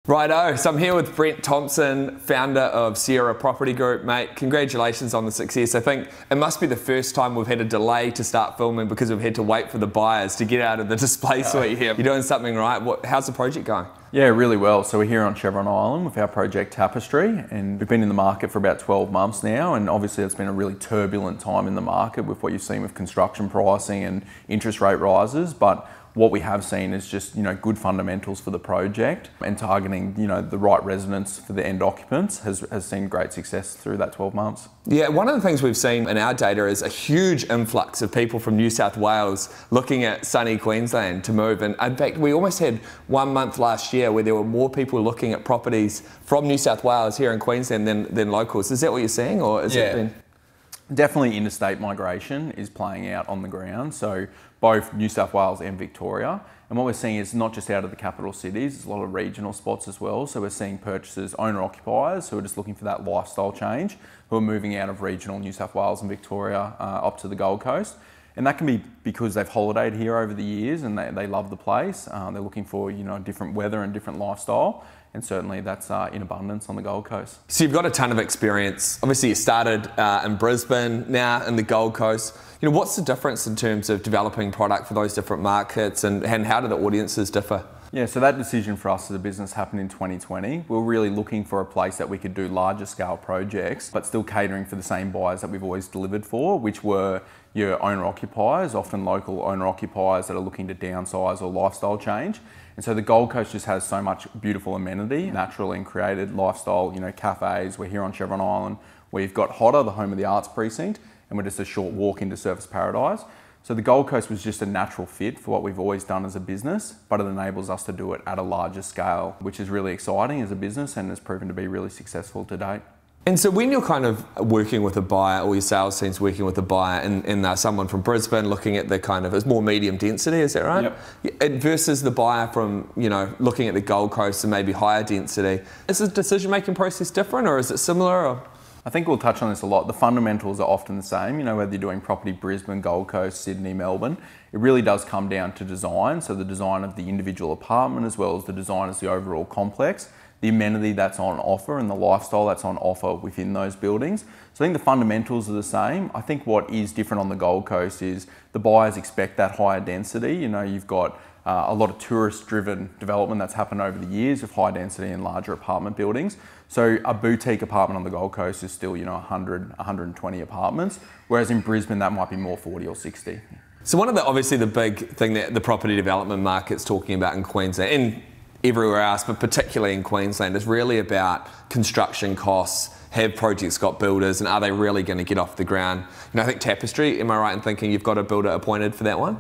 Righto, so I'm here with Brent Thompson, founder of Siera Property Group. Mate, congratulations on the success. I think it must be the first time we've had a delay to start filming because we've had to wait for the buyers to get out of the display suite here. You're doing something right. How's the project going? Yeah, really well. So we're here on Chevron Island with our project Tapestry, and we've been in the market for about 12 months now, and obviously it's been a really turbulent time in the market with what you've seen with construction pricing and interest rate rises, but what we have seen is just, good fundamentals for the project, and targeting, the right residents for the end occupants has seen great success through that 12 months. Yeah, one of the things we've seen in our data is a huge influx of people from New South Wales looking at sunny Queensland to move. And in fact, we almost had 1 month last year where there were more people looking at properties from New South Wales here in Queensland than locals. Is that what you're seeing, or is it been? Definitely interstate migration is playing out on the ground, so both New South Wales and Victoria. And what we're seeing is not just out of the capital cities, there's a lot of regional spots as well. So we're seeing purchasers, owner-occupiers who are just looking for that lifestyle change, who are moving out of regional New South Wales and Victoria up to the Gold Coast. And that can be because they've holidayed here over the years and they love the place. They're looking for different weather and different lifestyle. And certainly that's in abundance on the Gold Coast. So you've got a ton of experience. Obviously you started in Brisbane, now in the Gold Coast. What's the difference in terms of developing product for those different markets, and how do the audiences differ? Yeah, so that decision for us as a business happened in 2020. We were really looking for a place that we could do larger scale projects, but still catering for the same buyers that we've always delivered for, which were your owner-occupiers, often local owner-occupiers that are looking to downsize or lifestyle change. And so the Gold Coast just has so much beautiful amenity, natural and created lifestyle, cafes. We're here on Chevron Island. We've got Hotter, the home of the arts precinct, and we're just a short walk into Surfers Paradise. So the Gold Coast was just a natural fit for what we've always done as a business, but it enables us to do it at a larger scale, which is really exciting as a business and has proven to be really successful to date. And so when you're kind of working with a buyer, or your sales team's working with a buyer, and someone from Brisbane looking at the it's more medium density, is that right? Yep. Versus the buyer from, looking at the Gold Coast and maybe higher density, is the decision-making process different, or is it similar? Or? I think we'll touch on this a lot. The fundamentals are often the same, whether you're doing property Brisbane, Gold Coast, Sydney, Melbourne, it really does come down to design. So the design of the individual apartment, as well as the design of the overall complex, the amenity that's on offer and the lifestyle that's on offer within those buildings. So I think the fundamentals are the same. I think what is different on the Gold Coast is the buyers expect that higher density. You've got a lot of tourist-driven development that's happened over the years of high density and larger apartment buildings. So a boutique apartment on the Gold Coast is still, 100, 120 apartments, whereas in Brisbane that might be more 40 or 60. So one of obviously the big thing that the property development market's talking about in Queensland, and everywhere else, but particularly in Queensland, is really about construction costs. Have projects got builders, and are they really going to get off the ground? I think Tapestry, am I right in thinking you've got a builder appointed for that one?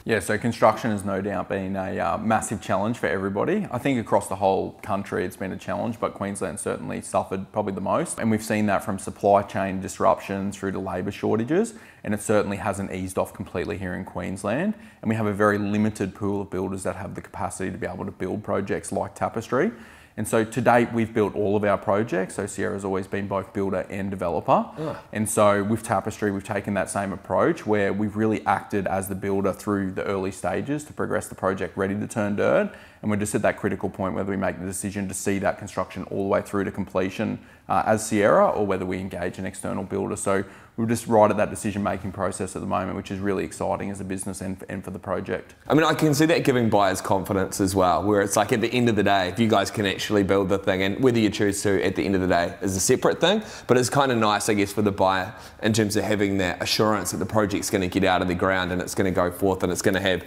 Yeah, so construction has no doubt been a massive challenge for everybody. I think across the whole country it's been a challenge, but Queensland certainly suffered probably the most. And we've seen that from supply chain disruptions through to labour shortages, and it certainly hasn't eased off completely here in Queensland. And we have a very limited pool of builders that have the capacity to be able to build projects like Tapestry. And so to date, we've built all of our projects. So Siera's always been both builder and developer. And so with Tapestry, we've taken that same approach where we've really acted as the builder through the early stages to progress the project ready to turn dirt. And we're just at that critical point whether we make the decision to see that construction all the way through to completion as Siera, or whether we engage an external builder. So we're just right at that decision-making process at the moment, which is really exciting as a business and for the project. I mean, I can see that giving buyers confidence as well, where it's like at the end of the day, if you guys can actually build the thing, and whether you choose to at the end of the day is a separate thing, but it's kind of nice, I guess, for the buyer in terms of having that assurance that the project's going to get out of the ground and it's going to go forth and it's going to have,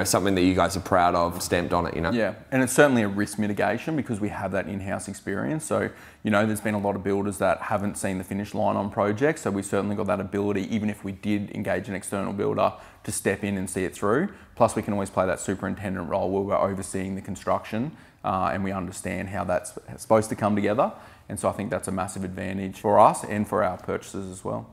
something that you guys are proud of stamped on it, Yeah, and it's certainly a risk mitigation because we have that in-house experience. So, there's been a lot of builders that haven't seen the finish line on projects. So we've certainly got that ability, even if we did engage an external builder, to step in and see it through. Plus we can always play that superintendent role where we're overseeing the construction and we understand how that's supposed to come together. And so I think that's a massive advantage for us and for our purchasers as well.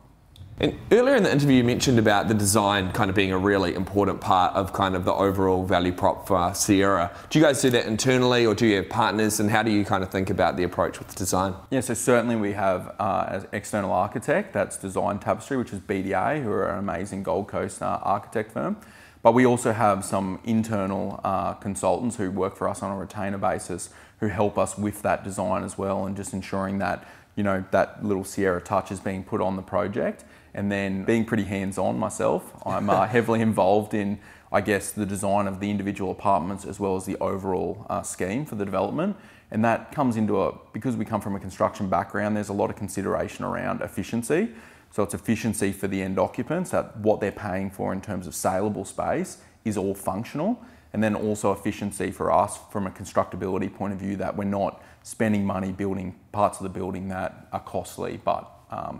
And earlier in the interview you mentioned about the design kind of being a really important part of kind of the overall value prop for Siera. Do you guys do that internally, or do you have partners, and how do you kind of think about the approach with the design? Yeah, so certainly we have an external architect that's designed Tapestry, which is BDA, who are an amazing Gold Coast architect firm. But we also have some internal consultants who work for us on a retainer basis who help us with that design as well, and just ensuring that, you know, that little Siera touch is being put on the project. And then being pretty hands-on myself, I'm heavily involved in, I guess, the design of the individual apartments as well as the overall scheme for the development. And that comes into because we come from a construction background, there's a lot of consideration around efficiency. So it's efficiency for the end occupants, that what they're paying for in terms of saleable space is all functional. And then also efficiency for us from a constructability point of view, that we're not spending money building parts of the building that are costly but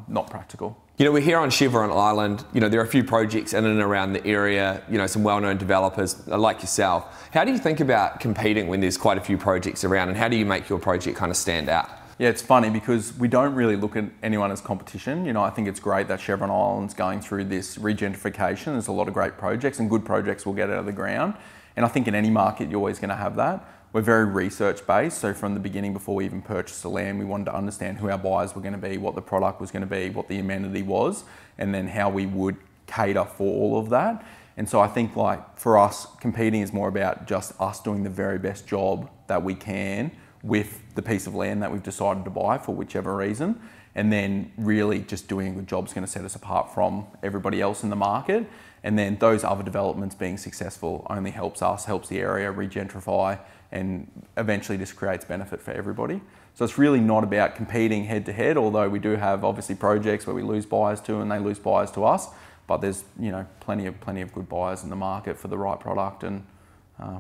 not practical. You know, we're here on Chevron Island. You know, there are a few projects in and around the area, you know, some well-known developers like yourself. How do you think about competing when there's quite a few projects around, and how do you make your project kind of stand out? Yeah, it's funny because we don't really look at anyone as competition. You know, I think it's great that Chevron Island's going through this regentrification. There's a lot of great projects, and good projects will get out of the ground. And I think in any market, you're always going to have that. We're very research-based, so from the beginning, before we even purchased the land, we wanted to understand who our buyers were going to be, what the product was going to be, what the amenity was, and then how we would cater for all of that. And so I think, like, for us, competing is more about just us doing the very best job that we can with the piece of land that we've decided to buy for whichever reason. And then really just doing a good job is going to set us apart from everybody else in the market. And then those other developments being successful only helps us, helps the area regentrify, and eventually just creates benefit for everybody. So it's really not about competing head to head, although we do have obviously projects where we lose buyers to and they lose buyers to us. But there's, you know, plenty of good buyers in the market for the right product, and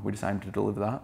we just aim to deliver that.